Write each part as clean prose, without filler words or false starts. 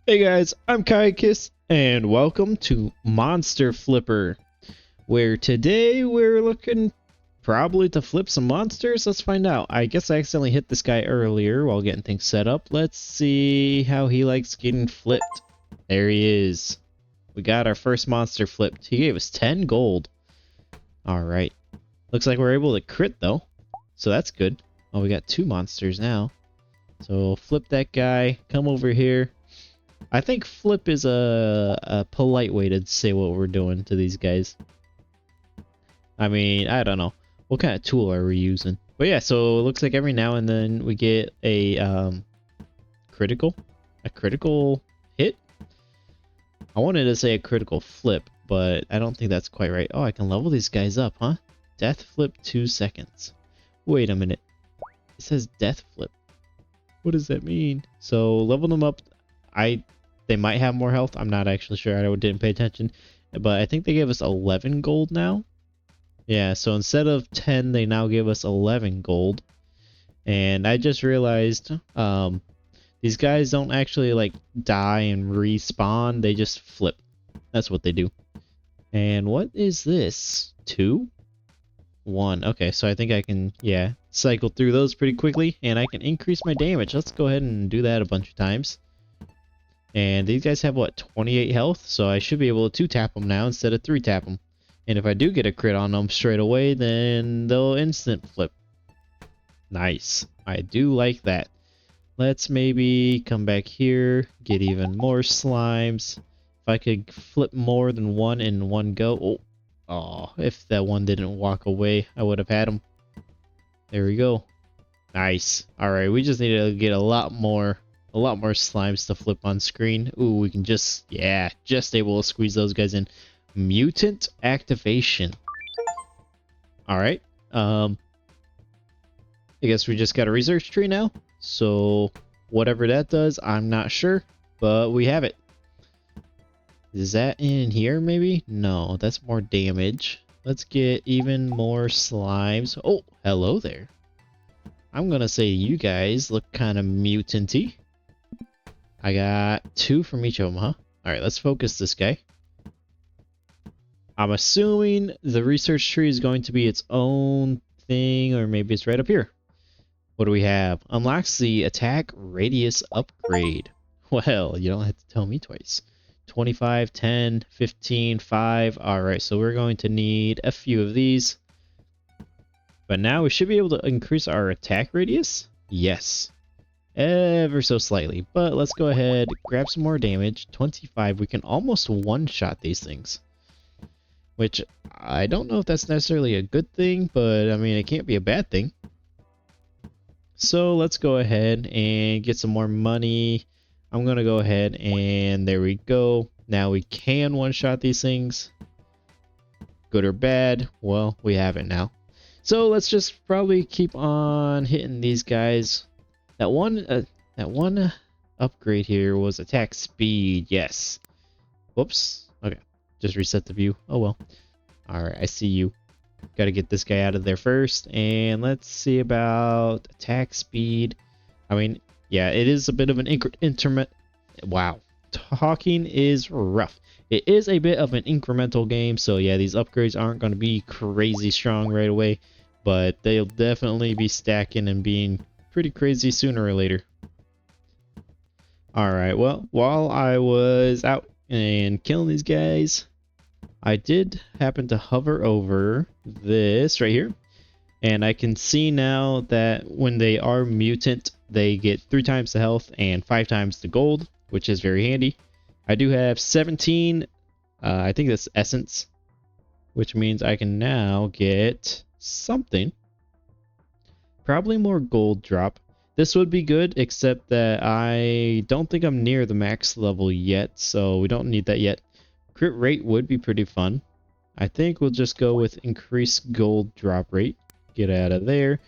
Hey guys, I'm Kaikus, and welcome to Monster Flipper, where today we're looking probably to flip some monsters. Let's find out. I guess I accidentally hit this guy earlier while getting things set up. Let's see how he likes getting flipped. There he is. We got our first monster flipped. He gave us 10 gold. Alright. Looks like we're able to crit though, so that's good. Oh, we got 2 monsters now. So flip that guy, come over here. I think flip is a polite way to say what we're doing to these guys. I mean, I don't know. What kind of tool are we using? But yeah, so it looks like every now and then we get a critical hit. I wanted to say a critical flip, but I don't think that's quite right. Oh, I can level these guys up, huh? Death flip 2 seconds. Wait a minute. It says death flip. What does that mean? So level them up. They might have more health. I'm not actually sure. I didn't pay attention. But I think they gave us 11 gold now. Yeah, so instead of 10, they now give us 11 gold. And I just realized these guys don't actually like die and respawn. They just flip. That's what they do. And what is this? 2? 1. Okay, so I think I can, yeah, cycle through those pretty quickly. And I can increase my damage. Let's go ahead and do that a bunch of times. And these guys have, what, 28 health? So I should be able to 2-tap them now instead of 3-tap them. And if I do get a crit on them straight away, then they'll instant flip. Nice. I do like that. Let's maybe come back here, get even more slimes. If I could flip more than one in one go. Oh, if that one didn't walk away, I would have had him. There we go. Nice. Alright, we just need to get a lot more slimes to flip on screen. Ooh, we can just able to squeeze those guys in. Mutant activation. Alright. I guess we just got a research tree now. So whatever that does, I'm not sure. But we have it. Is that in here maybe? No, that's more damage. Let's get even more slimes. Oh, hello there. I'm gonna say you guys look kind of mutant-y. I got 2 from each of them, huh? Alright, let's focus this guy. I'm assuming the research tree is going to be its own thing, or maybe it's right up here. What do we have? Unlocks the attack radius upgrade. Well, you don't have to tell me twice. 25, 10, 15, 5. Alright, so we're going to need a few of these. But now we should be able to increase our attack radius? Yes. Ever so slightly, but let's go ahead, grab some more damage. 25, we can almost one-shot these things, which I don't know if that's necessarily a good thing, but I mean, it can't be a bad thing. So let's go ahead and get some more money. I'm gonna go ahead and there we go. Now we can one-shot these things. Good or bad? Well, we have it now. So let's just probably keep on hitting these guys. That one upgrade here was attack speed. Yes. Whoops. Okay. Just reset the view. Oh well. Alright, I see you. Gotta get this guy out of there first. And let's see about attack speed. I mean, yeah, it is a bit of an increment. Wow. Talking is rough. It is a bit of an incremental game. So yeah, these upgrades aren't going to be crazy strong right away. But they'll definitely be stacking and being pretty crazy sooner or later. Alright, well, while I was out and killing these guys, I did happen to hover over this right here. And I can see now that when they are mutant, they get 3 times the health and 5 times the gold, which is very handy. I do have 17, I think that's essence, which means I can now get something. Probably more gold drop. This would be good, except that I don't think I'm near the max level yet, so we don't need that yet. Crit rate would be pretty fun. I think we'll just go with increased gold drop rate. Get out of there.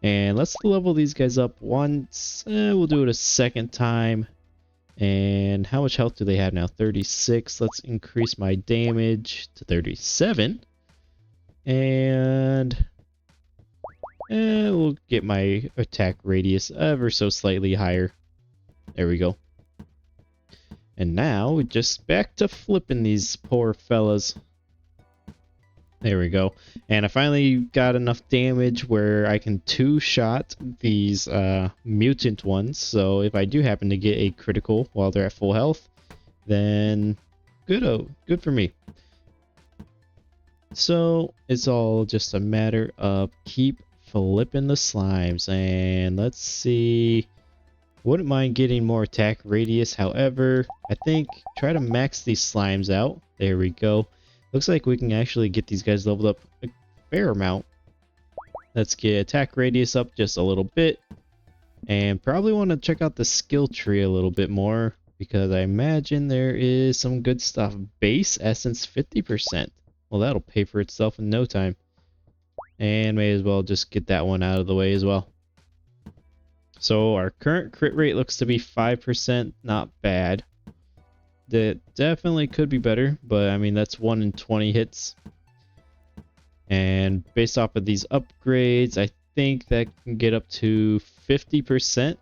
And let's level these guys up once. We'll do it a second time. And how much health do they have now? 36. Let's increase my damage to 37. And we'll get my attack radius ever so slightly higher. There we go. And now we're just back to flipping these poor fellas. There we go. And I finally got enough damage where I can two-shot these mutant ones. So if I do happen to get a critical while they're at full health, then good for me. So it's all just a matter of keep flipping the slimes. And let's see. Wouldn't mind getting more attack radius. However, I think try to max these slimes out. There we go. Looks like we can actually get these guys leveled up a fair amount. Let's get attack radius up just a little bit. And probably want to check out the skill tree a little bit more, because I imagine there is some good stuff. Base essence 50%. Well, that'll pay for itself in no time. And may as well just get that one out of the way as well. So our current crit rate looks to be 5%. Not bad. That definitely could be better, but I mean, that's 1 in 20 hits. And based off of these upgrades, I think that can get up to 50%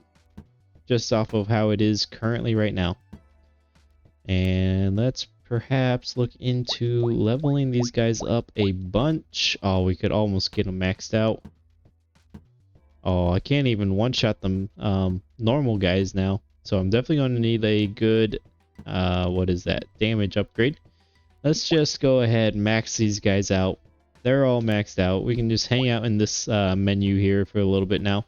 just off of how it is currently right now. And let's perhaps look into leveling these guys up a bunch. Oh, we could almost get them maxed out. Oh, I can't even one-shot them normal guys now. So I'm definitely going to need a good what is that, damage upgrade. Let's just go ahead and max these guys out. They're all maxed out. We can just hang out in this menu here for a little bit now.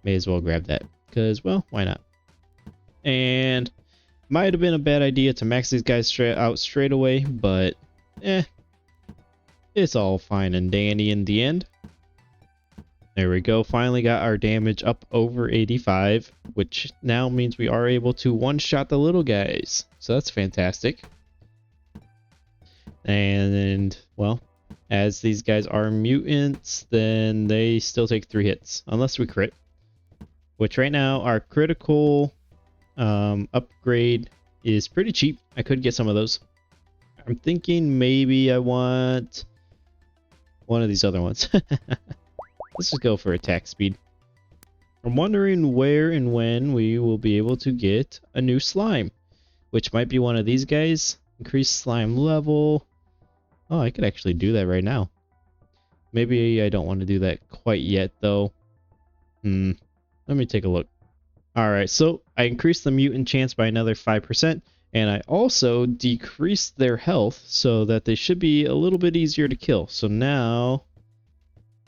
May as well grab that, because, well, why not? And might have been a bad idea to max these guys straight away, but it's all fine and dandy in the end. There we go. Finally got our damage up over 85, which now means we are able to one-shot the little guys. So that's fantastic. And, well, as these guys are mutants, then they still take 3 hits, unless we crit. Which right now, our critical upgrade is pretty cheap. I could get some of those. I'm thinking maybe I want one of these other ones. Let's just go for attack speed. I'm wondering where and when we will be able to get a new slime, which might be one of these guys. Increase slime level. Oh, I could actually do that right now. Maybe I don't want to do that quite yet, though. Let me take a look. Alright, so I increased the mutant chance by another 5%, and I also decreased their health so that they should be a little bit easier to kill. So now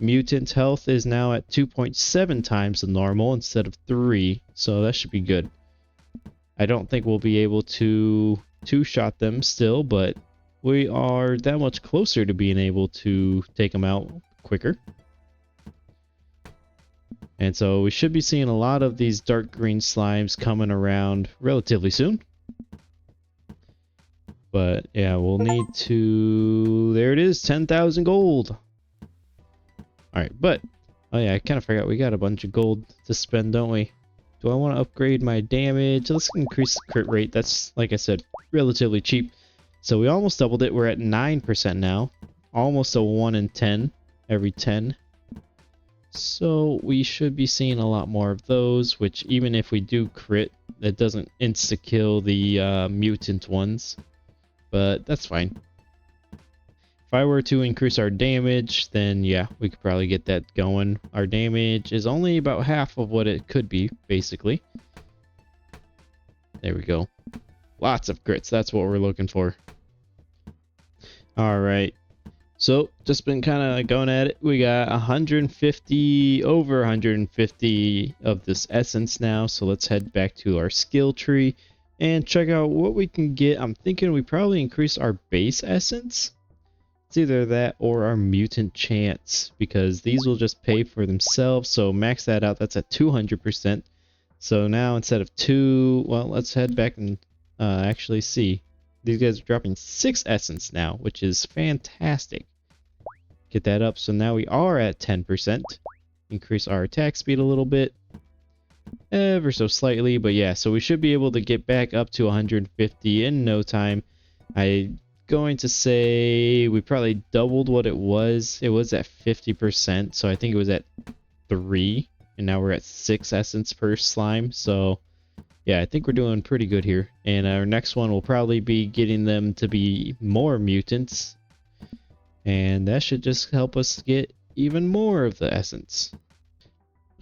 mutant health is now at 2.7 times the normal instead of 3, so that should be good. I don't think we'll be able to two-shot them still, but we are that much closer to being able to take them out quicker. And so we should be seeing a lot of these dark green slimes coming around relatively soon. But yeah, we'll need to... There it is, 10,000 gold. Alright, but... Oh yeah, I kind of forgot we got a bunch of gold to spend, don't we? Do I want to upgrade my damage? Let's increase the crit rate. That's, like I said, relatively cheap. So we almost doubled it. We're at 9% now. Almost a 1 in 10 every 10. So we should be seeing a lot more of those, which even if we do crit, that doesn't insta-kill the mutant ones. But that's fine. If I were to increase our damage, then yeah, we could probably get that going. Our damage is only about half of what it could be, basically. There we go. Lots of crits, that's what we're looking for. Alright. So, just been kind of going at it. We got 150, over 150 of this essence now. So let's head back to our skill tree and check out what we can get. I'm thinking we probably increase our base essence. It's either that or our mutant chance, because these will just pay for themselves. So max that out, that's at 200%. So now instead of 2, well, let's head back and actually see. These guys are dropping 6 essence now, which is fantastic. Get that up, so now we are at 10%. Increase our attack speed a little bit. Ever so slightly, but yeah, so we should be able to get back up to 150 in no time. I'm going to say we probably doubled what it was. It was at 50%, so I think it was at 3, and now we're at 6 essence per slime, so Yeah, I think we're doing pretty good here. And our next one will probably be getting them to be more mutants. And that should just help us get even more of the essence.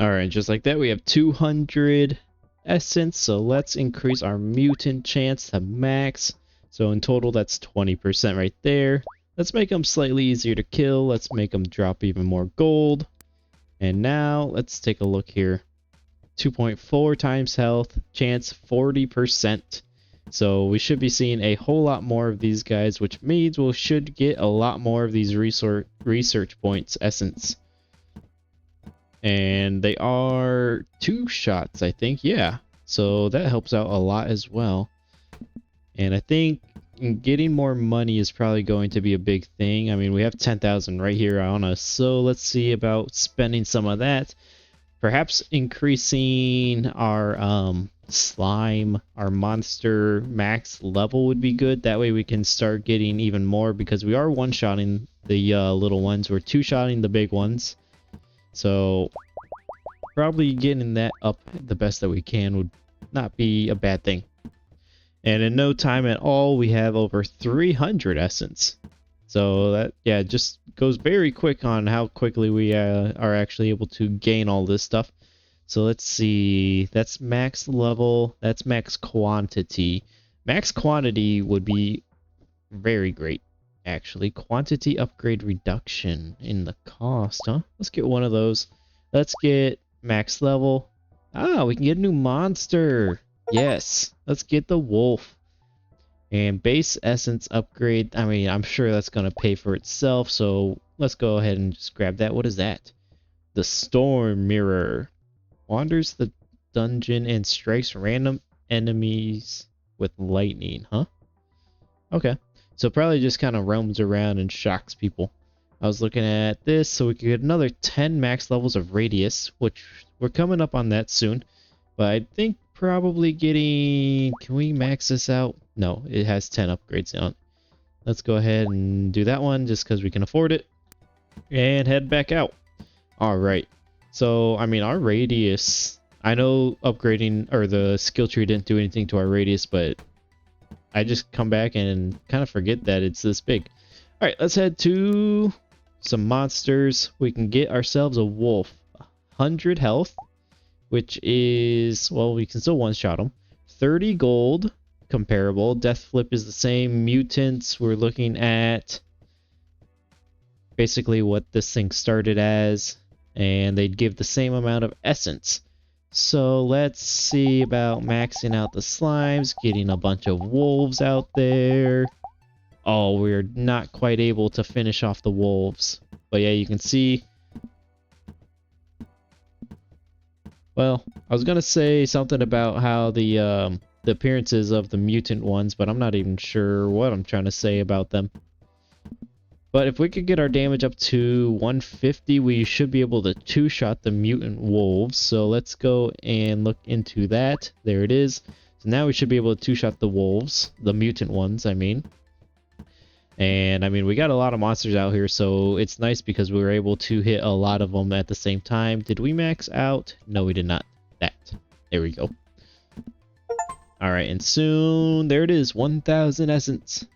Alright, just like that, we have 200 essence. So let's increase our mutant chance to max. So in total, that's 20% right there. Let's make them slightly easier to kill. Let's make them drop even more gold. And now let's take a look here. 2.4 times health, chance 40%. So we should be seeing a whole lot more of these guys, which means we should get a lot more of these research points essence. And they are 2 shots, I think. Yeah. So that helps out a lot as well. And I think getting more money is probably going to be a big thing. I mean, we have 10,000 right here on us. So let's see about spending some of that. Perhaps increasing our slime, our monster max level would be good. That way we can start getting even more, because we are one-shotting the little ones. We're two-shotting the big ones. So probably getting that up the best that we can would not be a bad thing. And in no time at all, we have over 300 essence. So that, yeah, just goes very quick on how quickly we are actually able to gain all this stuff. So let's see, that's max level, that's max quantity. Max quantity would be very great, actually. Quantity upgrade reduction in the cost, huh? Let's get one of those. Let's get max level. Ah, we can get a new monster. Yes, let's get the wolf. And base essence upgrade, I mean, I'm sure that's going to pay for itself, so let's go ahead and just grab that. What is that? The Storm Mirror. Wanders the dungeon and strikes random enemies with lightning, huh? Okay, so probably just kind of roams around and shocks people. I was looking at this, so we could get another 10 max levels of radius, which we're coming up on that soon. But I think probably getting... Can we max this out? No, it has 10 upgrades on it. Let's go ahead and do that one just because we can afford it. And head back out. Alright. So, I mean, our radius... I know upgrading, or the skill tree didn't do anything to our radius, but I just come back and kind of forget that it's this big. Alright, let's head to some monsters. We can get ourselves a wolf. 100 health. Which is, well, we can still one-shot them. 30 gold, comparable. Death Flip is the same. Mutants, we're looking at basically what this thing started as, and they'd give the same amount of essence. So let's see about maxing out the slimes, getting a bunch of wolves out there. Oh, we're not quite able to finish off the wolves. But yeah, you can see... Well, I was gonna say something about how the appearances of the mutant ones, but I'm not even sure what I'm trying to say about them. But if we could get our damage up to 150, we should be able to two-shot the mutant wolves. So let's go and look into that. There it is. So now we should be able to two-shot the wolves, the mutant ones, I mean. And I mean, we got a lot of monsters out here, so it's nice because we were able to hit a lot of them at the same time. Did we max out? No, we did not. That. There we go. Alright, and soon, there it is, 1,000 essence.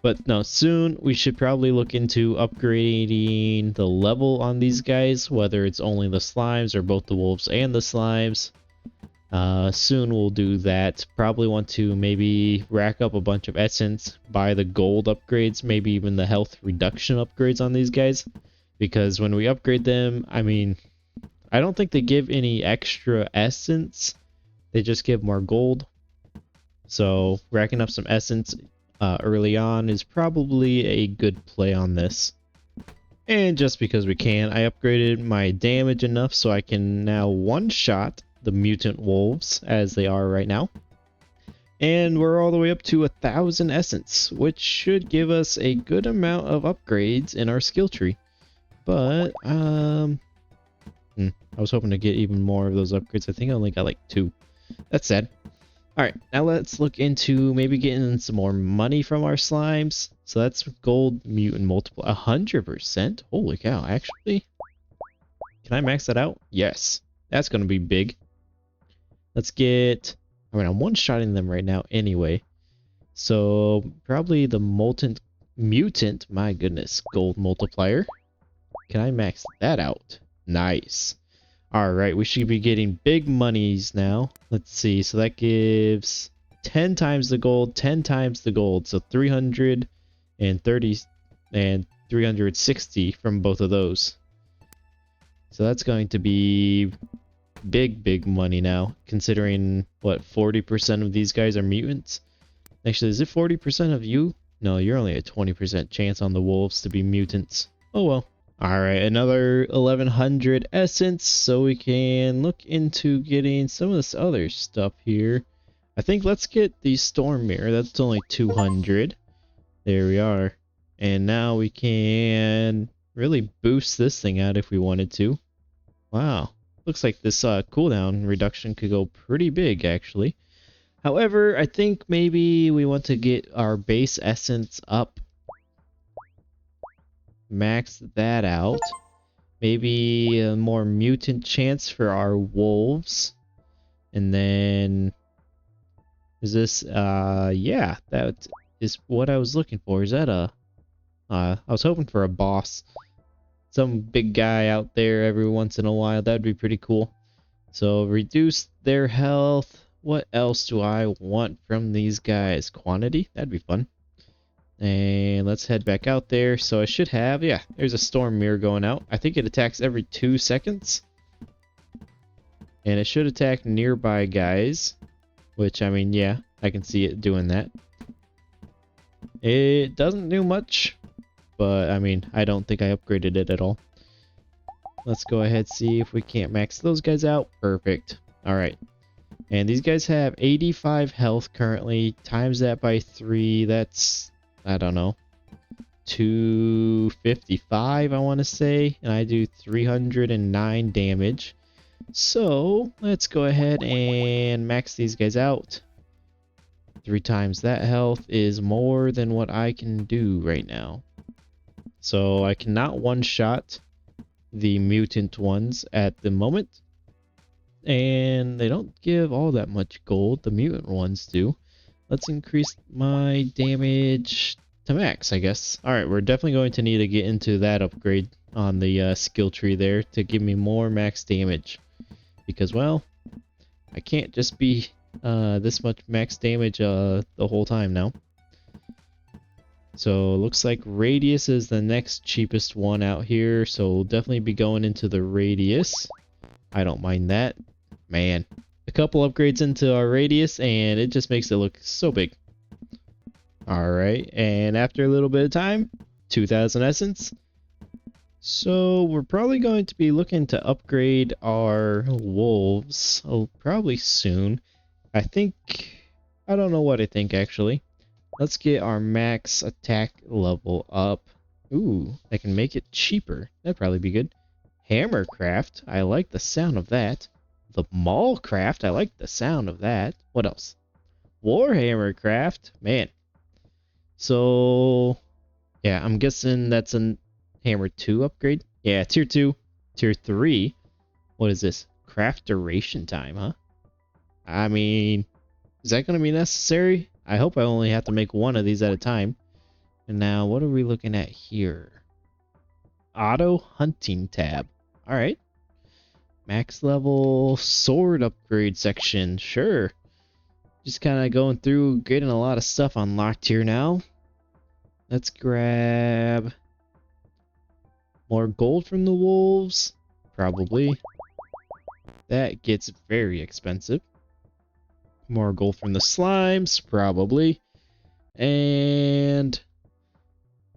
But no, soon we should probably look into upgrading the level on these guys, whether it's only the slimes or both the wolves and the slimes. Soon we'll do that. Probably want to maybe rack up a bunch of essence, buy the gold upgrades, maybe even the health reduction upgrades on these guys. Because when we upgrade them, I mean, I don't think they give any extra essence. They just give more gold. So racking up some essence early on is probably a good play on this. And just because we can, I upgraded my damage enough so I can now one-shot the mutant wolves as they are right now. And we're all the way up to 1,000 essence, which should give us a good amount of upgrades in our skill tree. But I was hoping to get even more of those upgrades. I think I only got like 2. That's sad. Alright, now let's look into maybe getting some more money from our slimes. So that's gold mutant multiple. 100%? Holy cow, actually? Can I max that out? Yes. That's going to be big. Let's get I mean, I'm one-shotting them right now anyway. So probably the molten mutant, my goodness, gold multiplier. Can I max that out? Nice. Alright, we should be getting big monies now. Let's see, so that gives 10 times the gold, 10 times the gold. So 330 and 360 from both of those. So that's going to be big money now, considering, what, 40% of these guys are mutants? Actually, is it 40% of you? No, you're only a 20% chance on the wolves to be mutants. Oh well. Alright, another 1100 essence, so we can look into getting some of this other stuff here. I think let's get the storm mirror. That's only 200. There we are. And now we can really boost this thing out if we wanted to. Wow. Looks like this cooldown reduction could go pretty big, actually. However, I think maybe we want to get our base essence up. Max that out. Maybe a more mutant chance for our wolves. And then... is this, yeah, that is what I was looking for. Is that a... I was hoping for a boss. Some big guy out there every once in a while. That'd be pretty cool. So, reduce their health. What else do I want from these guys? Quantity? That'd be fun. And let's head back out there. So I should have, yeah, there's a storm mirror going out. I think it attacks every 2 seconds. And it should attack nearby guys. Which, I mean, yeah, I can see it doing that. It doesn't do much. But, I mean, I don't think I upgraded it at all. Let's go ahead and see if we can't max those guys out. Perfect. Alright. And these guys have 85 health currently. Times that by 3, that's... I don't know, 255 I want to say, and I do 309 damage. So let's go ahead and max these guys out. 3 times that health is more than what I can do right now. So I cannot one-shot the mutant ones at the moment. And they don't give all that much gold, the mutant ones do. Let's increase my damage to max, I guess. Alright, we're definitely going to need to get into that upgrade on the skill tree there to give me more max damage. Because, well, I can't just be this much max damage the whole time now. So, looks like Radius is the next cheapest one out here, so we'll definitely be going into the Radius. I don't mind that. Man. A couple upgrades into our Radius and it just makes it look so big. Alright, and after a little bit of time, 2000 essence. So we're probably going to be looking to upgrade our wolves probably soon. I don't know what I think actually. Let's get our max attack level up. Ooh, I can make it cheaper. That'd probably be good. Hammercraft, I like the sound of that. The Maulcraft, I like the sound of that. What else? Warhammercraft, man. So, yeah, I'm guessing that's a Hammer 2 upgrade. Yeah, Tier 2. Tier 3. What is this? Craft duration time, huh? I mean, is that going to be necessary? I hope I only have to make one of these at a time. And now, what are we looking at here? Auto hunting tab. Alright. Max level sword upgrade section. Sure. Just kind of going through, getting a lot of stuff unlocked here now. Let's grab more gold from the wolves. Probably. That gets very expensive. More gold from the slimes. Probably. And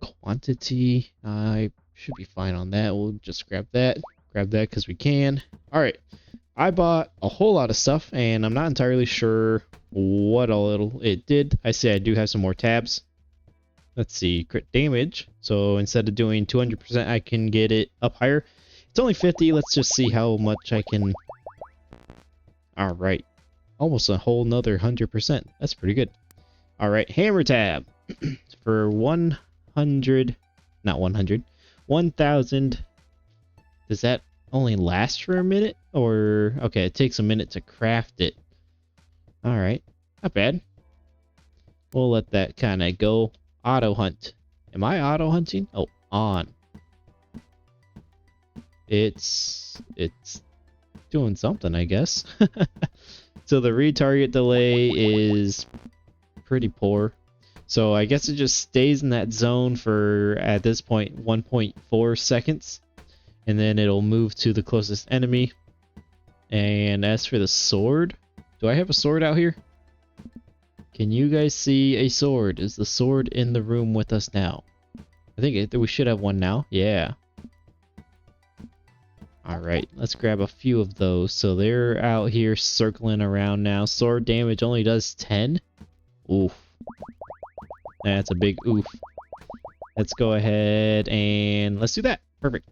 quantity. I should be fine on that. We'll just grab that. Grab that because we can. Alright. I bought a whole lot of stuff and I'm not entirely sure what all it did. I say I do have some more tabs. Let's see. Crit damage. So instead of doing 200%, I can get it up higher. It's only 50. Let's just see how much I can... Alright. Almost a whole nother 100%. That's pretty good. Alright. Hammer tab. For 100... Not 100. 1,000... Does that only last for a minute? Or... Okay, it takes a minute to craft it. Alright, not bad. We'll let that kind of go. Auto hunt. Am I auto hunting? Oh, on. It's doing something, I guess. So the retarget delay is pretty poor. So I guess it just stays in that zone for, at this point, 1.4 seconds. And then it'll move to the closest enemy. And as for the sword, do I have a sword out here? Can you guys see a sword? Is the sword in the room with us now? I think we should have one now. Yeah. Alright, let's grab a few of those. So they're out here circling around now. Sword damage only does 10. Oof. That's a big oof. Let's go ahead and let's do that. Perfect.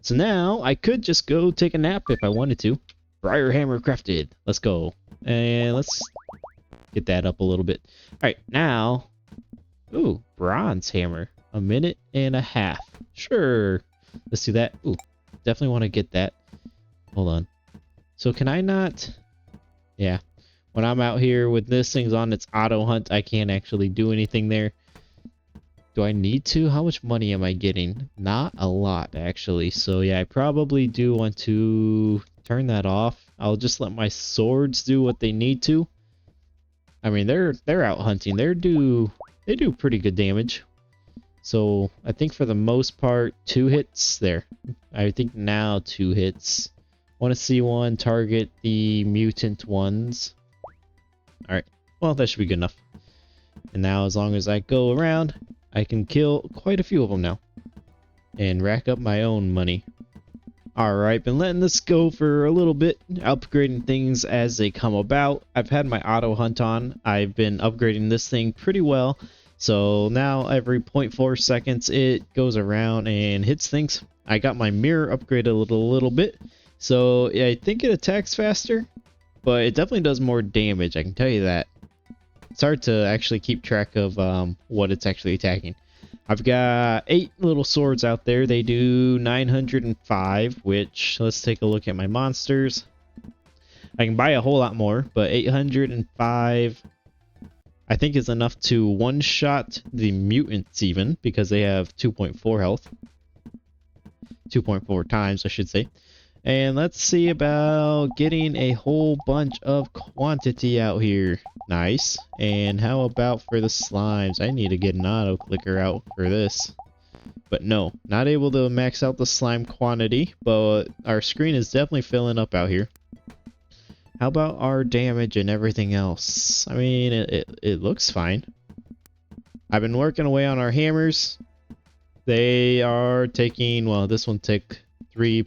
So now I could just go take a nap if I wanted to. Briar hammer crafted. Let's go. And let's get that up a little bit. Alright, now. Ooh, bronze hammer. 1.5 minutes. Sure. Let's do that. Ooh, definitely want to get that. Hold on. So can I not? Yeah. When I'm out here with this thing's on its auto hunt, I can't actually do anything there. Do I need to? How much money am I getting? Not a lot, actually. So yeah, I probably do want to turn that off. I'll just let my swords do what they need to. I mean, they're out hunting. They do pretty good damage. So I think for the most part, 2 hits there. I think now 2 hits. Want to see one target the mutant ones. Alright, well, that should be good enough. And now as long as I go around, I can kill quite a few of them now. And rack up my own money. Alright, been letting this go for a little bit, upgrading things as they come about. I've had my auto hunt on. I've been upgrading this thing pretty well. So now every 0.4 seconds it goes around and hits things. I got my mirror upgraded a little bit. So yeah, I think it attacks faster, but it definitely does more damage, I can tell you that. It's hard to actually keep track of what it's actually attacking. I've got 8 little swords out there. They do 905, which, let's take a look at my monsters. I can buy a whole lot more, but 805 I think is enough to one-shot the mutants even, because they have 2.4 health. 2.4 times, I should say. And let's see about getting a whole bunch of quantity out here. Nice. And how about for the slimes? I need to get an auto clicker out for this. But no, not able to max out the slime quantity, but our screen is definitely filling up out here. How about our damage and everything else? I mean, it looks fine. I've been working away on our hammers. They are taking, well, this one took 3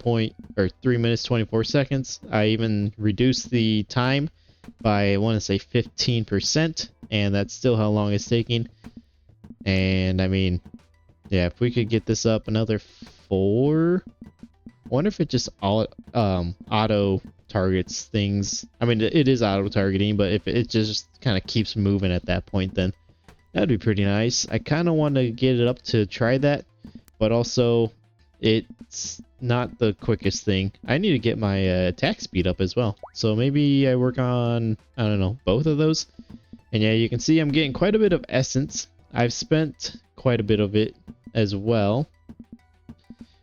minutes 24 seconds. I even reduced the time by, I want to say 15%, and that's still how long it's taking. And I mean, yeah, if we could get this up another 4, I wonder if it just all auto targets things. I mean, it is auto targeting, but if it just kind of keeps moving at that point, then that'd be pretty nice. I kind of want to get it up to try that, but also it's not the quickest thing. I need to get my attack speed up as well. So maybe I work on, I don't know, both of those. And yeah, you can see I'm getting quite a bit of essence. I've spent quite a bit of it as well.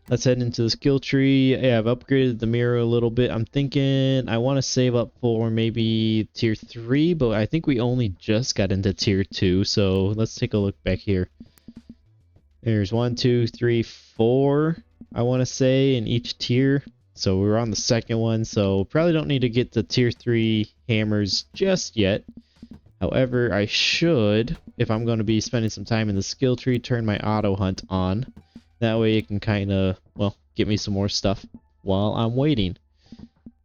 Let's head into the skill tree. Yeah, I've upgraded the mirror a little bit. I'm thinking I want to save up for maybe tier 3, but I think we only just got into tier 2. So let's take a look back here. There's 1, 2, 3, 4, I want to say, in each tier. So we're on the second one, so probably don't need to get the tier 3 hammers just yet. However, I should, if I'm going to be spending some time in the skill tree, turn my auto hunt on. That way it can kind of, well, get me some more stuff while I'm waiting.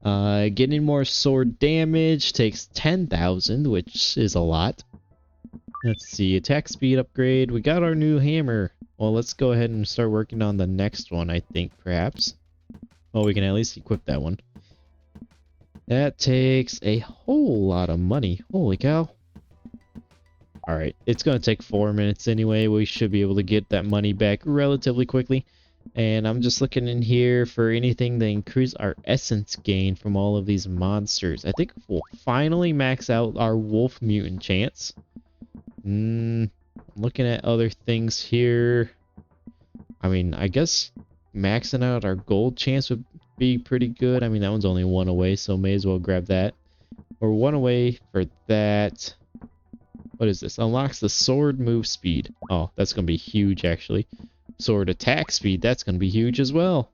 Getting more sword damage takes 10,000, which is a lot. Let's see, attack speed upgrade. We got our new hammer. Well, let's go ahead and start working on the next one, I think, perhaps. Oh, we can at least equip that one. That takes a whole lot of money. Holy cow. Alright, it's going to take 4 minutes anyway. We should be able to get that money back relatively quickly. And I'm just looking in here for anything to increase our essence gain from all of these monsters. I think we'll finally max out our wolf mutant chance. Looking at other things here. I mean, I guess maxing out our gold chance would be pretty good. I mean, that one's only one away, so may as well grab that. Or one away for that. What is this? Unlocks the sword move speed. Oh, that's going to be huge, actually. Sword attack speed, that's going to be huge as well.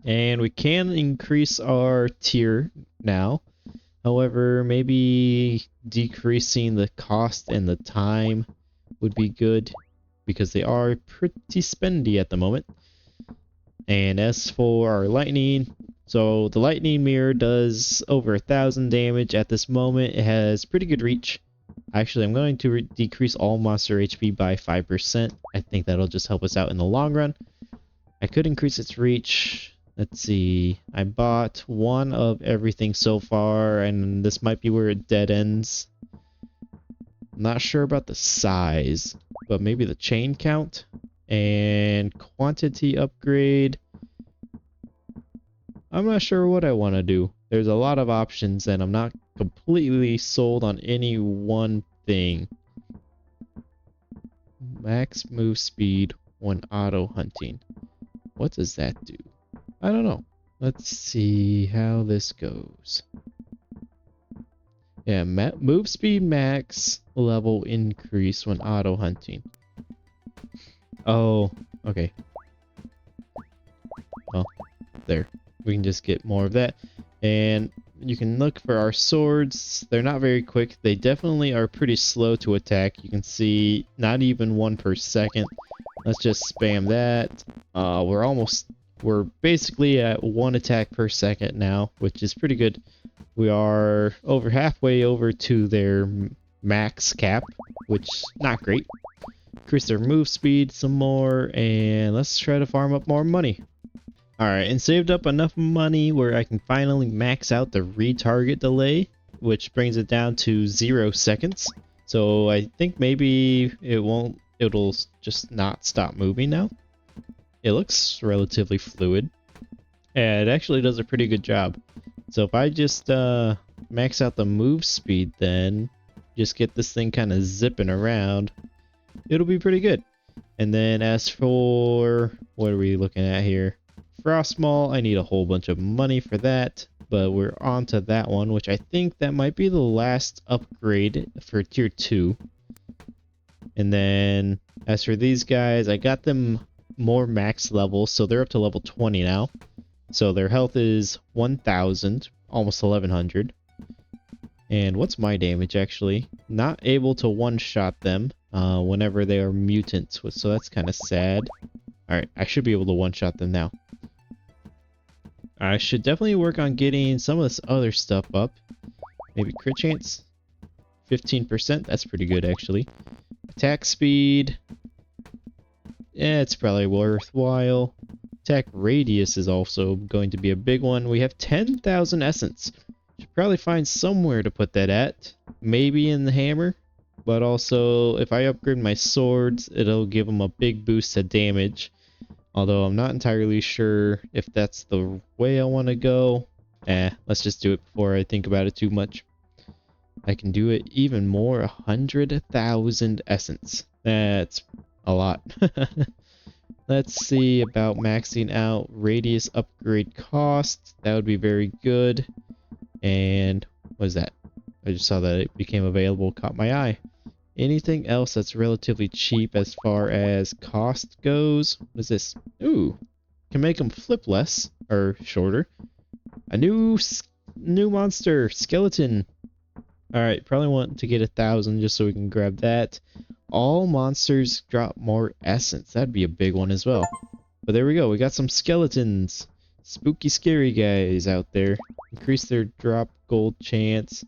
And we can increase our tier now. However, maybe decreasing the cost and the time would be good, because they are pretty spendy at the moment. And as for our lightning, so the lightning mirror does over 1,000 damage at this moment. It has pretty good reach. Actually, I'm going to decrease all monster HP by 5%. I think that'll just help us out in the long run. I could increase its reach. Let's see. I bought one of everything so far, and this might be where it dead ends. I'm not sure about the size, but maybe the chain count and quantity upgrade. I'm not sure what I want to do. There's a lot of options, and I'm not completely sold on any one thing. Max move speed when auto hunting. What does that do? I don't know. Let's see how this goes. Yeah, move speed max level increase when auto hunting. Oh, okay. Well, there. We can just get more of that. And you can look for our swords. They're not very quick. They definitely are pretty slow to attack. You can see not even 1 per second. Let's just spam that. We're basically at 1 attack per second now, which is pretty good. We are over halfway over to their max cap, which is not great. Increase their move speed some more, and let's try to farm up more money. Alright, and saved up enough money where I can finally max out the retarget delay, which brings it down to 0 seconds. So I think maybe it'll just not stop moving now. It looks relatively fluid. And it actually does a pretty good job. So if I just max out the move speed, then just get this thing kind of zipping around, it'll be pretty good. And then as for, what are we looking at here? Frostmaul, I need a whole bunch of money for that, but we're on to that one, which I think that might be the last upgrade for tier 2. And then as for these guys, I got them more max level, so they're up to level 20 now. So their health is 1,000, almost 1,100. And what's my damage actually? Not able to one-shot them whenever they are mutants, so that's kind of sad. Alright, I should be able to one-shot them now. I should definitely work on getting some of this other stuff up. Maybe crit chance? 15%, that's pretty good actually. Attack speed. Yeah, it's probably worthwhile. Attack radius is also going to be a big one. We have 10,000 essence. Should probably find somewhere to put that at. Maybe in the hammer. But also, if I upgrade my swords, it'll give them a big boost to damage. Although I'm not entirely sure if that's the way I want to go. Let's just do it before I think about it too much. I can do it even more, 100,000 essence. That's a lot. Let's see about maxing out radius upgrade cost. That would be very good. And what is that? I just saw that it became available, caught my eye. Anything else that's relatively cheap as far as cost goes? What is this? Ooh, can make them flip less or shorter. A new monster, skeleton. All right, probably want to get 1,000 just so we can grab that. All monsters drop more essence. That'd be a big one as well. But there we go. We got some skeletons. Spooky, scary guys out there. Increase their drop gold chance.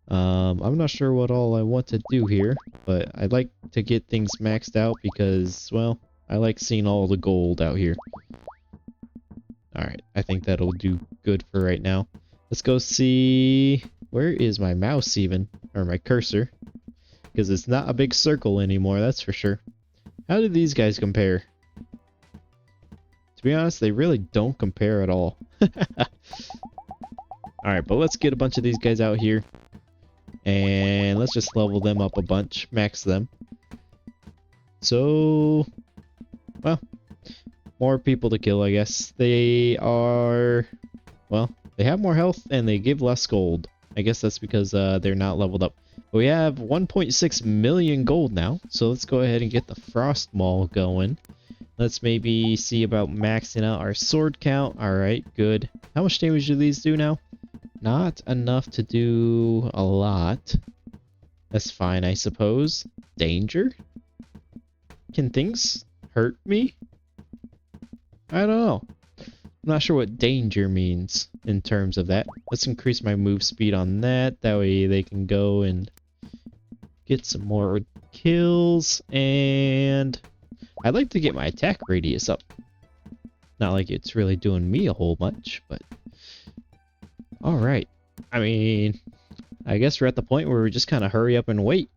I'm not sure what all I want to do here, but I'd like to get things maxed out because, well, I like seeing all the gold out here. Alright, I think that'll do good for right now. Let's go see... Where is my mouse even? Or my cursor? Because it's not a big circle anymore, that's for sure. How do these guys compare? To be honest, they really don't compare at all. Alright, but let's get a bunch of these guys out here. And let's just level them up a bunch, max them. So, well, more people to kill, I guess. They are, well, they have more health and they give less gold. I guess that's because they're not leveled up. But we have 1.6 million gold now, so let's go ahead and get the Frost Maul going. Let's maybe see about maxing out our sword count. Alright, good. How much damage do these do now? Not enough to do a lot. That's fine, I suppose. Danger? Can things hurt me? I don't know. I'm not sure what danger means in terms of that. Let's increase my move speed on that. That way they can go and get some more kills. And I'd like to get my attack radius up. Not like it's really doing me a whole bunch, but... Alright. I mean, I guess we're at the point where we just kind of hurry up and wait.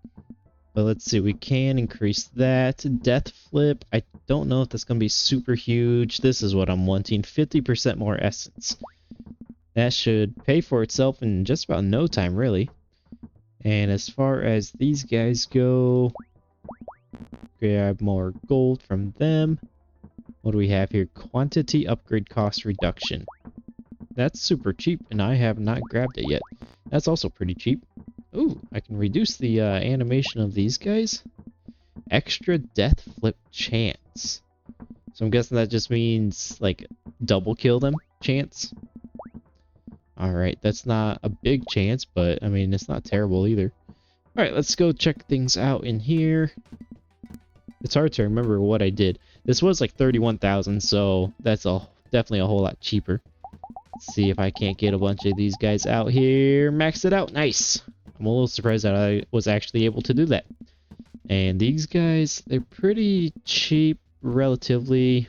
But let's see, we can increase that. Death Flip, I don't know if that's going to be super huge. This is what I'm wanting, 50% more essence. That should pay for itself in just about no time, really. And as far as these guys go, grab more gold from them. What do we have here? Quantity upgrade cost reduction. That's super cheap, and I have not grabbed it yet. That's also pretty cheap. Ooh, I can reduce the animation of these guys. Extra death flip chance. So I'm guessing that just means, like, double kill them chance. Alright, that's not a big chance, but, I mean, it's not terrible either. Alright, let's go check things out in here. It's hard to remember what I did. This was like 31,000, so that's definitely a whole lot cheaper. Let's see if I can't get a bunch of these guys out here. Max it out. Nice. I'm a little surprised that I was actually able to do that. And these guys, they're pretty cheap relatively.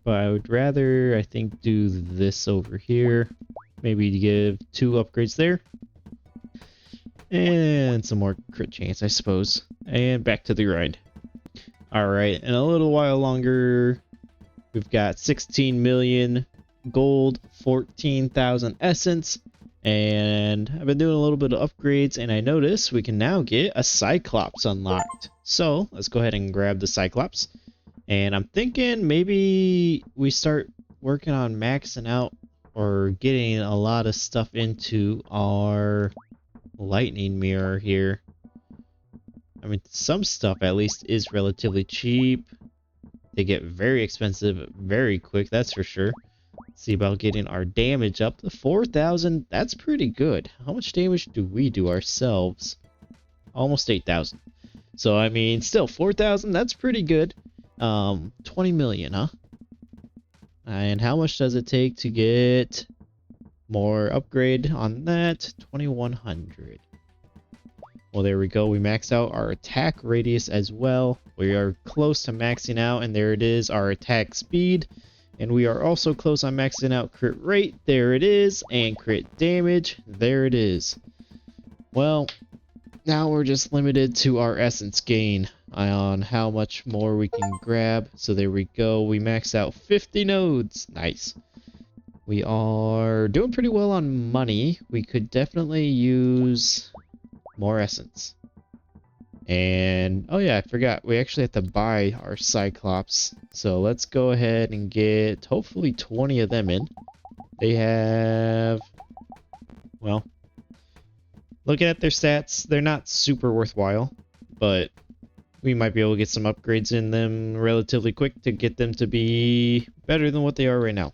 But I would rather, I think, do this over here. Maybe give 2 upgrades there. And some more crit chance, I suppose. And back to the grind. Alright, in a little while longer, we've got 16 million gold, 14,000 essence, and I've been doing a little bit of upgrades, and I noticed we can now get a Cyclops unlocked. So let's go ahead and grab the Cyclops, and I'm thinking maybe we start working on maxing out or getting a lot of stuff into our lightning mirror here. I mean, some stuff at least is relatively cheap. They get very expensive very quick, that's for sure. See about getting our damage up to 4,000. That's pretty good. How much damage do we do ourselves? Almost 8,000. So I mean, still 4,000. That's pretty good. 20 million, huh? And how much does it take to get more upgrade on that? 2,100. Well, there we go. We maxed out our attack radius as well. We are close to maxing out, and there it is, our attack speed. And we are also close on maxing out crit rate. There it is. And crit damage. There it is. Well, now we're just limited to our essence gain on how much more we can grab. So there we go. We maxed out 50 nodes. Nice. We are doing pretty well on money. We could definitely use more essence. And, oh yeah, I forgot. We actually have to buy our Cyclops. So let's go ahead and get, hopefully, 20 of them in. They have, well, looking at their stats, they're not super worthwhile. But we might be able to get some upgrades in them relatively quick to get them to be better than what they are right now.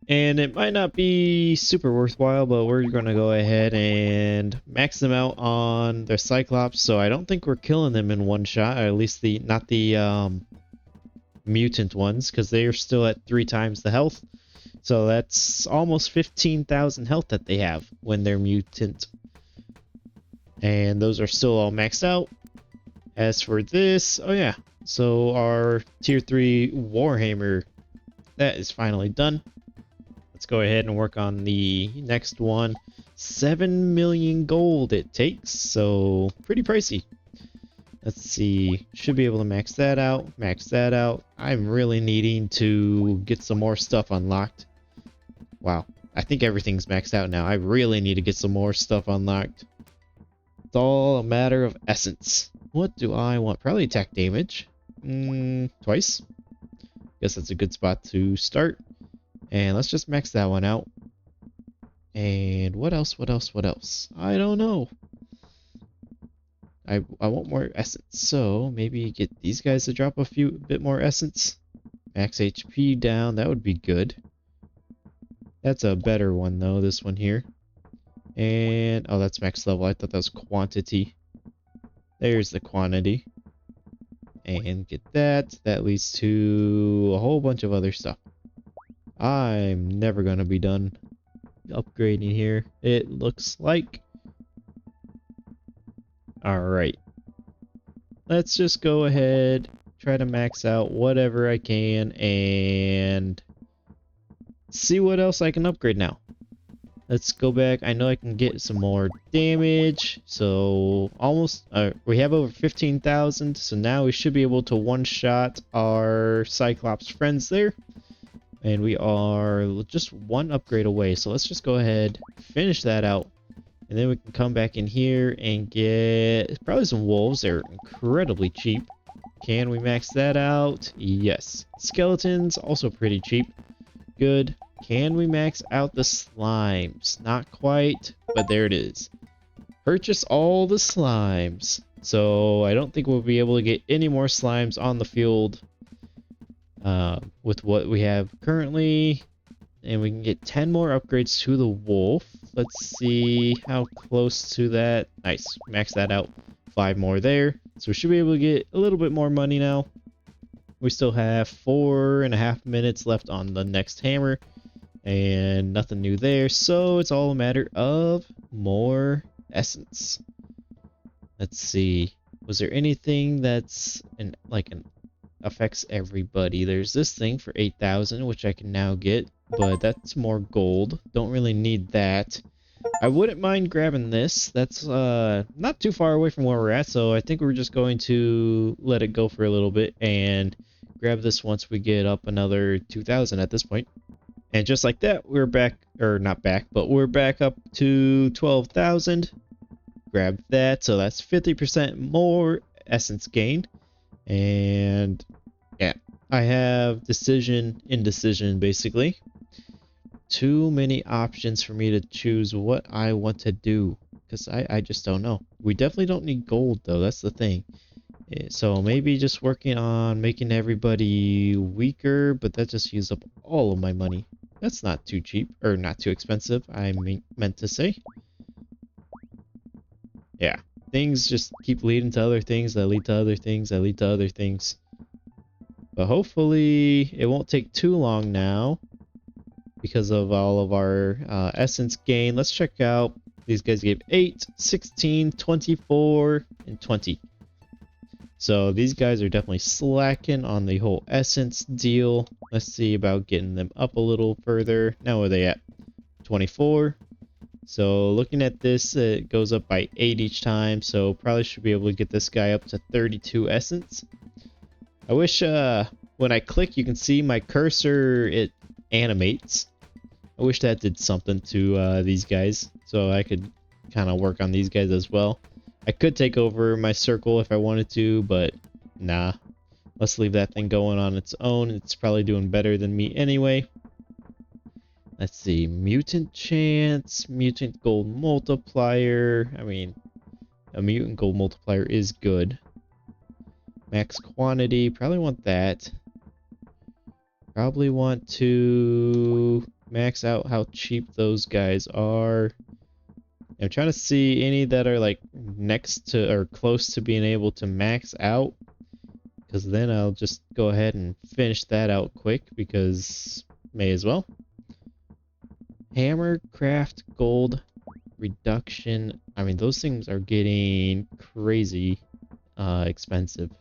And it might not be super worthwhile, but we're going to go ahead and max them out on their Cyclops. So I don't think we're killing them in one shot, or at least not the mutant ones, because they are still at 3 times the health. So that's almost 15,000 health that they have when they're mutant. And those are still all maxed out. As for this, oh yeah, so our tier 3 Warhammer, that is finally done. Let's go ahead and work on the next one. 7 million gold it takes, so pretty pricey. Let's see. Should be able to max that out. Max that out. I'm really needing to get some more stuff unlocked. Wow. I think everything's maxed out now. I really need to get some more stuff unlocked. It's all a matter of essence. What do I want? Probably attack damage. Twice. Guess that's a good spot to start. And let's just max that one out. And what else? What else? What else? I don't know. I want more essence, so maybe get these guys to drop a bit more essence. Max HP down, that would be good. That's a better one though, this one here. And oh, that's max level. I thought that was quantity. There's the quantity. And get that. That leads to a whole bunch of other stuff. I'm never gonna be done upgrading here, it looks like. Alright. Let's just go ahead, try to max out whatever I can, and see what else I can upgrade now. Let's go back. I know I can get some more damage. So almost, we have over 15,000. So now we should be able to one-shot our Cyclops friends there. And we are just one upgrade away. So let's just go ahead, finish that out. And then we can come back in here and get probably some wolves. They're incredibly cheap. Can we max that out? Yes. Skeletons, also pretty cheap. Good. Can we max out the slimes? Not quite, but there it is. Purchase all the slimes. So I don't think we'll be able to get any more slimes on the field with what we have currently. And we can get 10 more upgrades to the wolf. Let's see how close to that. Nice. Max that out. 5 more there. So we should be able to get a little bit more money now. We still have 4.5 minutes left on the next hammer. And nothing new there. So it's all a matter of more essence. Let's see. Was there anything that's affects everybody? There's this thing for 8,000, which I can now get. But that's more gold. Don't really need that. I wouldn't mind grabbing this. That's not too far away from where we're at, so I think we're just going to let it go for a little bit and grab this once we get up another 2,000 at this point. And just like that, we're back, or not back, but we're back up to 12,000. Grab that, so that's 50% more essence gain. And yeah, I have indecision basically. Too many options for me to choose what I want to do, because I just don't know. We definitely don't need gold though, that's the thing. So maybe just working on making everybody weaker, but that just used up all of my money. That's not too cheap, or not too expensive, I meant to say. Yeah, things just keep leading to other things that lead to other things that lead to other things. But hopefully it won't take too long now, because of all of our essence gain. Let's check out. These guys gave 8, 16, 24, and 20. So these guys are definitely slacking on the whole essence deal. Let's see about getting them up a little further. Now where are they at? 24. So looking at this, it goes up by 8 each time. So probably should be able to get this guy up to 32 essence. I wish when I click, you can see my cursor, it animates. I wish that did something to these guys, so I could kind of work on these guys as well. I could take over my circle if I wanted to, but nah. Let's leave that thing going on its own. It's probably doing better than me anyway. Let's see. Mutant chance, mutant gold multiplier. I mean, a mutant gold multiplier is good. Max quantity, probably want that. Probably want to max out how cheap those guys are. I'm trying to see any that are like next to or close to being able to max out, because then I'll just go ahead and finish that out quick, because may as well. Hammer craft gold reduction. I mean, those things are getting crazy expensive.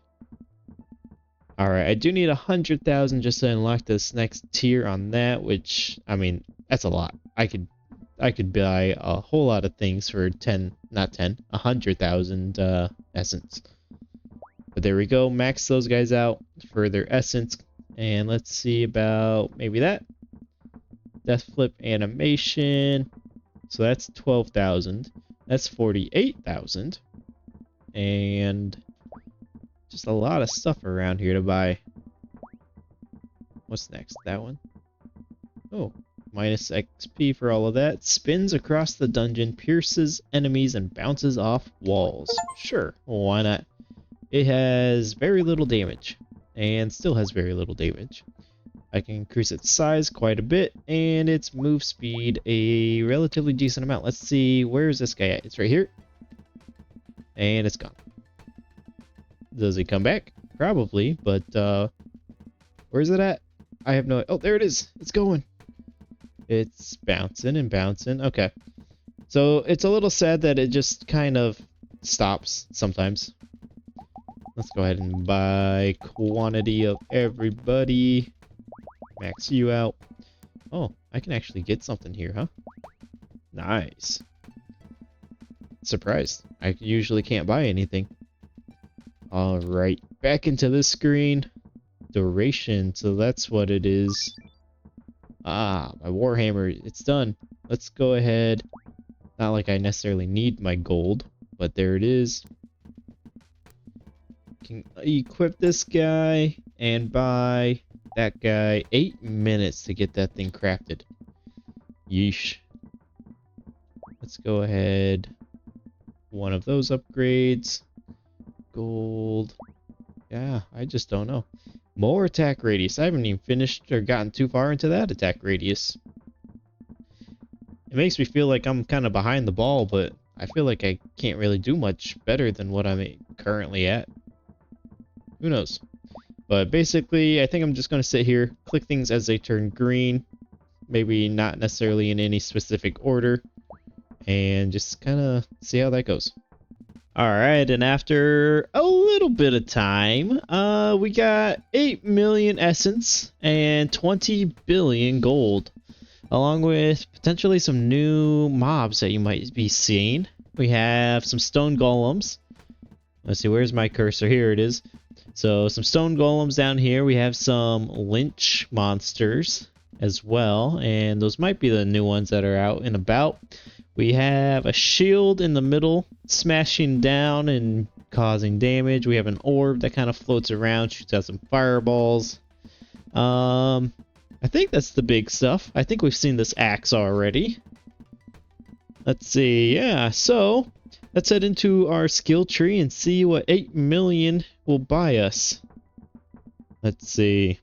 Alright, I do need 100,000 just to unlock this next tier on that, which, I mean, that's a lot. I could buy a whole lot of things for 100,000 essence. there we go. Max those guys out for their essence. And let's see about maybe that. Death flip animation. So that's 12,000. That's 48,000. And just a lot of stuff around here to buy. What's next? That one? Oh, minus XP for all of that. Spins across the dungeon, pierces enemies, and bounces off walls. Sure, why not? It has very little damage, and still has very little damage. I can increase its size quite a bit, and its move speed a relatively decent amount. Let's see, where is this guy at? It's right here. And it's gone. Does it come back? Probably, but where is it at? I have no... Oh, there it is. It's going. It's bouncing and bouncing. Okay. So it's a little sad that it just kind of stops sometimes. Let's go ahead and buy quantity of everybody. Max you out. Oh, I can actually get something here, huh? Nice. Surprised. I usually can't buy anything. Alright, back into this screen. Duration, so that's what it is. Ah, my Warhammer, it's done. Let's go ahead. Not like I necessarily need my gold, but there it is. Can equip this guy and buy that guy. 8 minutes to get that thing crafted. Yeesh. Let's go ahead. One of those upgrades. Gold. Yeah, I just don't know. More attack radius. I haven't even finished or gotten too far into that attack radius. It makes me feel like I'm kind of behind the ball, but I feel like I can't really do much better than what I'm currently at. Who knows? But basically, I think I'm just going to sit here, click things as they turn green. Maybe not necessarily in any specific order. And just kind of see how that goes. Alright, and after a little bit of time, we got 8 million essence and 20 billion gold, along with potentially some new mobs that you might be seeing. We have some stone golems. Let's see, where's my cursor? Here it is. So some stone golems down here. We have some lynch monsters as well, and those might be the new ones that are out and about. We have a shield in the middle, smashing down and causing damage. We have an orb that kind of floats around, shoots out some fireballs. I think that's the big stuff. I think we've seen this axe already. Let's see, yeah, so let's head into our skill tree and see what 8 million will buy us. Let's see.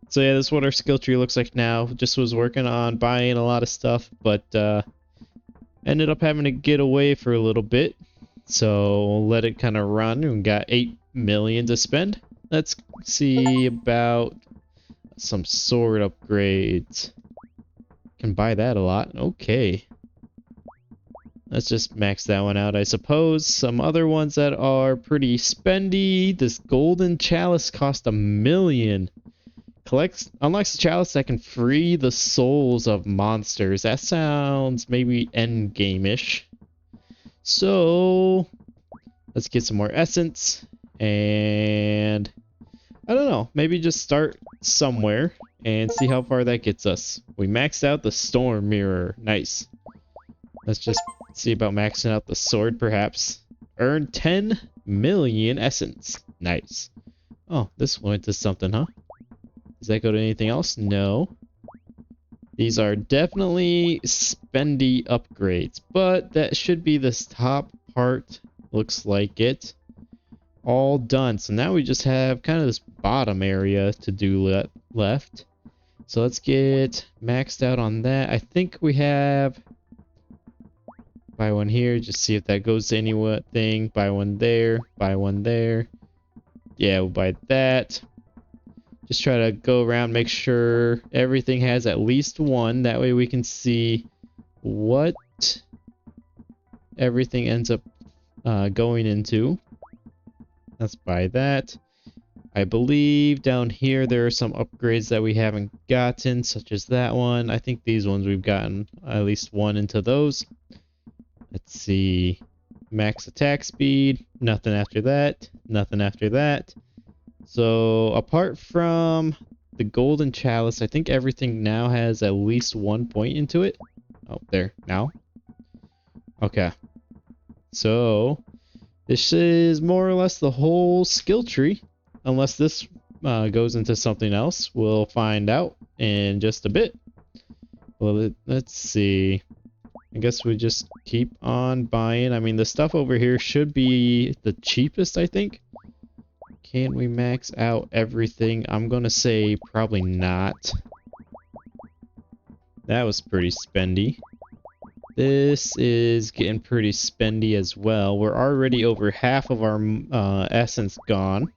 So yeah, this is what our skill tree looks like now. Just was working on buying a lot of stuff, but ended up having to get away for a little bit, so let it kind of run and got 8 million to spend. Let's see about some sword upgrades. Can buy that a lot. Okay. Let's just max that one out, I suppose. Some other ones that are pretty spendy. This golden chalice cost 1 million. Unlocks the chalice that can free the souls of monsters. That sounds maybe endgame-ish. So let's get some more essence, and I don't know, maybe just start somewhere and see how far that gets us. We maxed out the storm mirror. Nice. Let's just see about maxing out the sword, perhaps. Earn 10 million essence. Nice. Oh, this went to something, huh? Does that go to anything else? No. These are definitely spendy upgrades, but that should be this top part. Looks like it. All done. So now we just have kind of this bottom area to do left. So let's get maxed out on that. I think we have... Buy one here, just see if that goes to anything. Buy one there, buy one there. Yeah, we'll buy that. Just try to go around, make sure everything has at least one. That way we can see what everything ends up going into. Let's buy that. I believe down here there are some upgrades that we haven't gotten, such as that one. I think these ones we've gotten at least one into those. Let's see. Max attack speed, nothing after that, nothing after that. So apart from the golden chalice, I think everything now has at least 1 point into it. Oh, there, now. Okay. So this is more or less the whole skill tree, unless this goes into something else. We'll find out in just a bit. Well, let's see. I guess we just keep on buying. I mean, the stuff over here should be the cheapest, I think. Can we max out everything? I'm gonna say probably not. That was pretty spendy. This is getting pretty spendy as well. We're already over half of our essence gone.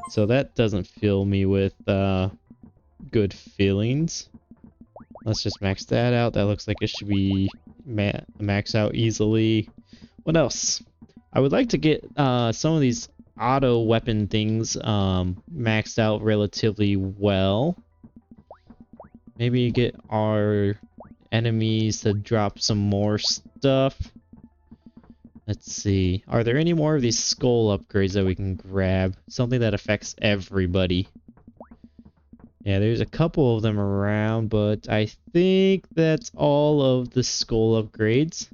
So that doesn't fill me with good feelings. Let's just max that out. That looks like it should be max out easily. What else? I would like to get some of these auto weapon things maxed out relatively well. Maybe get our enemies to drop some more stuff. Let's see. Are there any more of these skull upgrades that we can grab? Something that affects everybody. Yeah, there's a couple of them around, but I think that's all of the skull upgrades.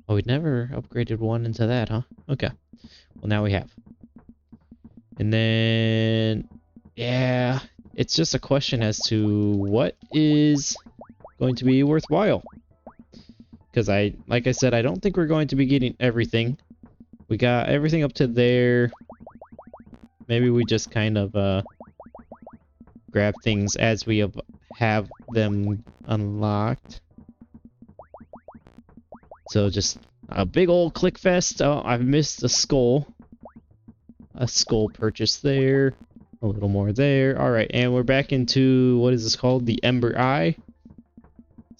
Oh, we never upgraded one into that, huh? Okay. Well, now we have. And then, yeah, it's just a question as to what is going to be worthwhile. Because like I said, I don't think we're going to be getting everything. We got everything up to there. Maybe we just kind of grab things as we have them unlocked. So just a big old click fest. Oh, I've missed a skull. A skull purchase there. A little more there. Alright, and we're back into, what is this called? The Ember Eye.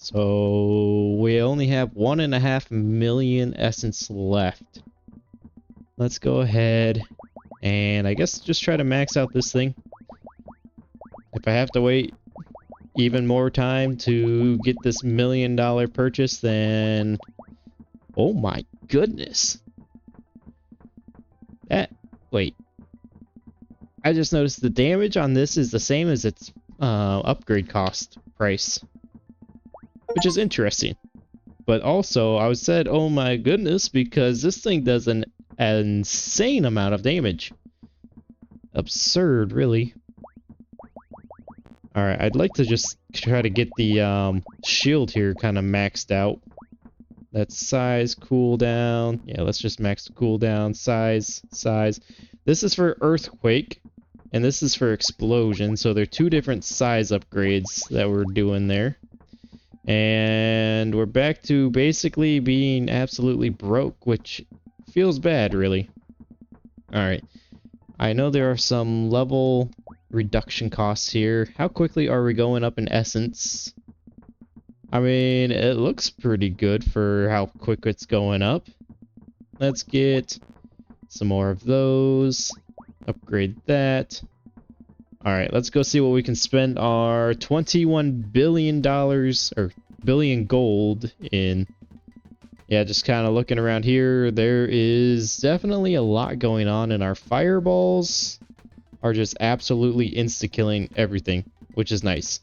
So we only have 1.5 million essence left. Let's go ahead and I guess just try to max out this thing. If I have to wait even more time to get this $1 million purchase, then oh my goodness. Wait. I just noticed the damage on this is the same as its upgrade cost price. Which is interesting. But also, I said, oh my goodness, because this thing does an insane amount of damage. Absurd, really. Alright, I'd like to just try to get the shield here kind of maxed out. That's size, cooldown. Yeah, let's just max the cooldown, size. This is for earthquake, and this is for explosion, so they're two different size upgrades that we're doing there. And we're back to basically being absolutely broke, which feels bad, really. Alright. I know there are some level reduction costs here. How quickly are we going up in essence? I mean, it looks pretty good for how quick it's going up. Let's get some more of those. Upgrade that. Alright, let's go see what we can spend our $21 billion, or billion gold in. Yeah, just kind of looking around here, there is definitely a lot going on, and our fireballs are just absolutely insta-killing everything, which is nice.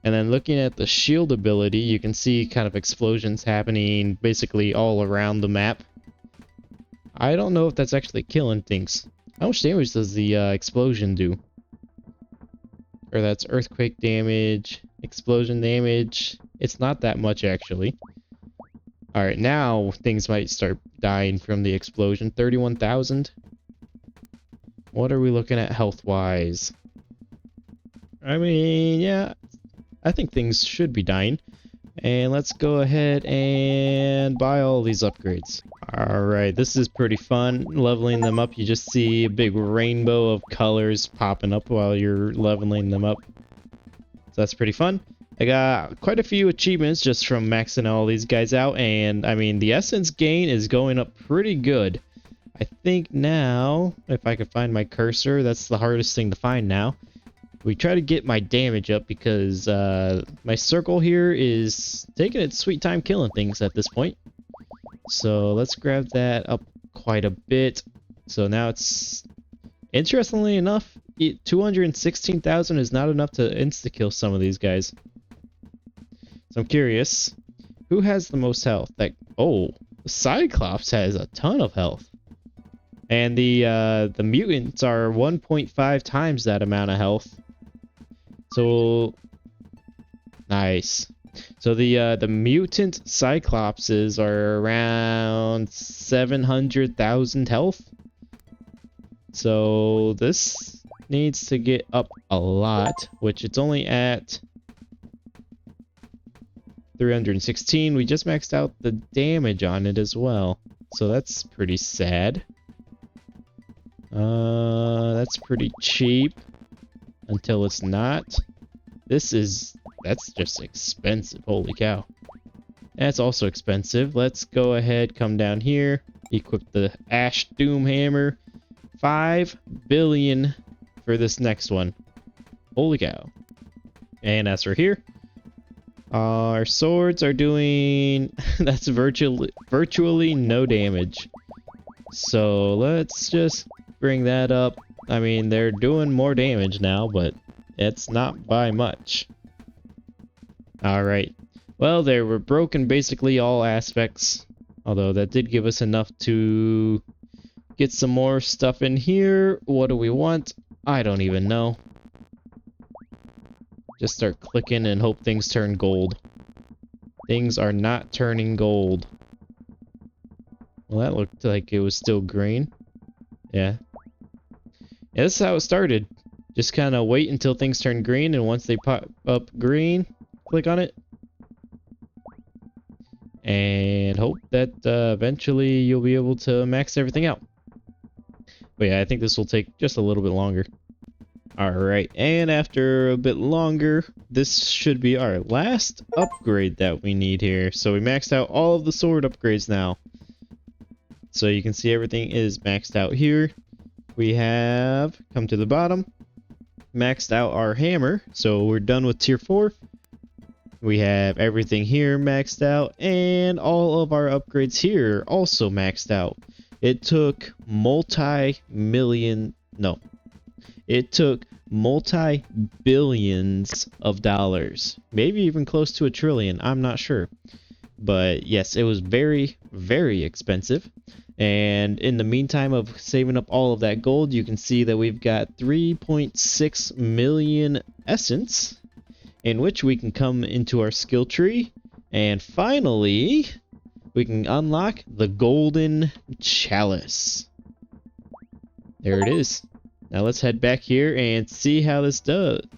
And then looking at the shield ability, you can see kind of explosions happening basically all around the map. I don't know if that's actually killing things. How much damage does the explosion do? Or that's earthquake damage, explosion damage. It's not that much, actually. Alright, now things might start dying from the explosion. 31,000. What are we looking at health-wise? I mean, yeah, I think things should be dying. And let's go ahead and buy all these upgrades. Alright, this is pretty fun. Leveling them up, you just see a big rainbow of colors popping up while you're leveling them up. So that's pretty fun. I got quite a few achievements just from maxing all these guys out, and I mean, the essence gain is going up pretty good. I think now, if I could find my cursor, that's the hardest thing to find now. We try to get my damage up because my circle here is taking its sweet time killing things at this point. So let's grab that up quite a bit. So now it's, interestingly enough, 216,000 is not enough to insta-kill some of these guys. So I'm curious, who has the most health? Like, oh, the Cyclops has a ton of health. And the mutants are 1.5 times that amount of health. So nice. So the mutant Cyclopses are around 700,000 health. So this needs to get up a lot, which it's only at 316. We just maxed out the damage on it as well. So that's pretty sad. That's pretty cheap until it's not. That's just expensive. Holy cow. That's also expensive. Let's go ahead, come down here, equip the Ash Doom Hammer. 5 billion for this next one. Holy cow. And as for here, our swords are doing that's virtually no damage. So let's just bring that up. I mean, they're doing more damage now, but it's not by much. Alright. Well, they were broken basically all aspects. Although that did give us enough to get some more stuff in here. What do we want? I don't even know. Just start clicking and hope things turn gold. Things are not turning gold. Well, that looked like it was still green. Yeah. Yeah, this is how it started. Just kind of wait until things turn green, and once they pop up green, click on it. And hope that eventually you'll be able to max everything out. But yeah, I think this will take just a little bit longer. Alright, and after a bit longer, this should be our last upgrade that we need here. So we maxed out all of the sword upgrades now. So you can see everything is maxed out here. We have come to the bottom, maxed out our hammer, so we're done with tier 4. We have everything here maxed out, and all of our upgrades here also maxed out. It took multi-billions of dollars, maybe even close to $1 trillion, I'm not sure. But yes, it was very, very expensive. And in the meantime of saving up all of that gold, you can see that we've got 3.6 million essence, in which we can come into our skill tree, and finally we can unlock the Golden Chalice. There it is. Now let's head back here and see how this goes.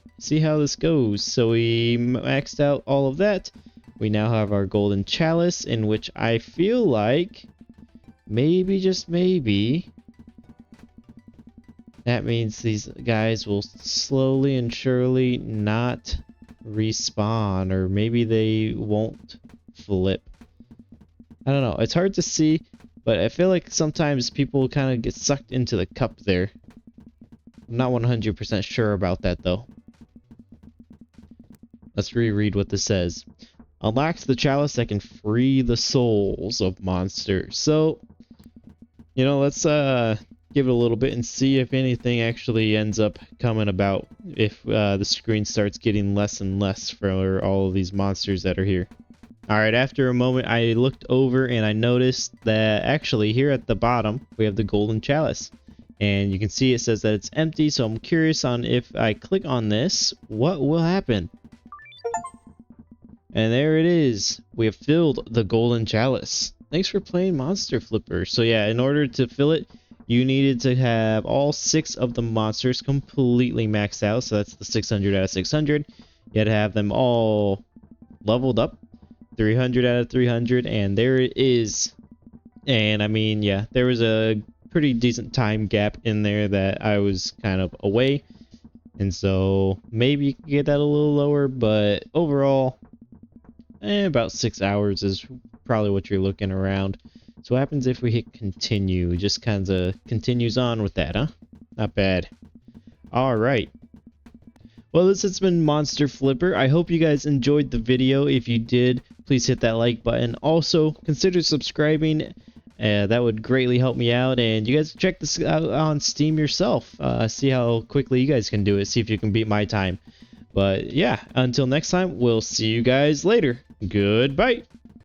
So we maxed out all of that. We now have our Golden Chalice, in which I feel like maybe, just maybe, that means these guys will slowly and surely not respawn, or maybe they won't flip. I don't know. It's hard to see, but I feel like sometimes people kind of get sucked into the cup there. I'm not 100% sure about that, though. Let's reread what this says. Unlocks the chalice that can free the souls of monsters. So, you know, let's give it a little bit and see if anything actually ends up coming about, if the screen starts getting less and less for all of these monsters that are here. Alright, after a moment I looked over and I noticed that actually here at the bottom we have the Golden Chalice. And you can see it says that it's empty, so I'm curious on if I click on this, what will happen? And there it is. We have filled the Golden Chalice. Thanks for playing Monster Flipper. So yeah, in order to fill it, you needed to have all 6 of the monsters completely maxed out. So that's the 600 out of 600. You had to have them all leveled up. 300 out of 300, and there it is. And I mean, yeah, there was a pretty decent time gap in there that I was kind of away, and so maybe you can get that a little lower, but overall, about 6 hours is probably what you're looking around. So what happens if we hit continue? Just kind of continues on with that, huh? Not bad. Alright. Well, this has been Monster Flipper. I hope you guys enjoyed the video. If you did, please hit that like button. Also, consider subscribing. That would greatly help me out. And you guys check this out on Steam yourself. See how quickly you guys can do it. See if you can beat my time. But yeah, until next time, we'll see you guys later. Goodbye.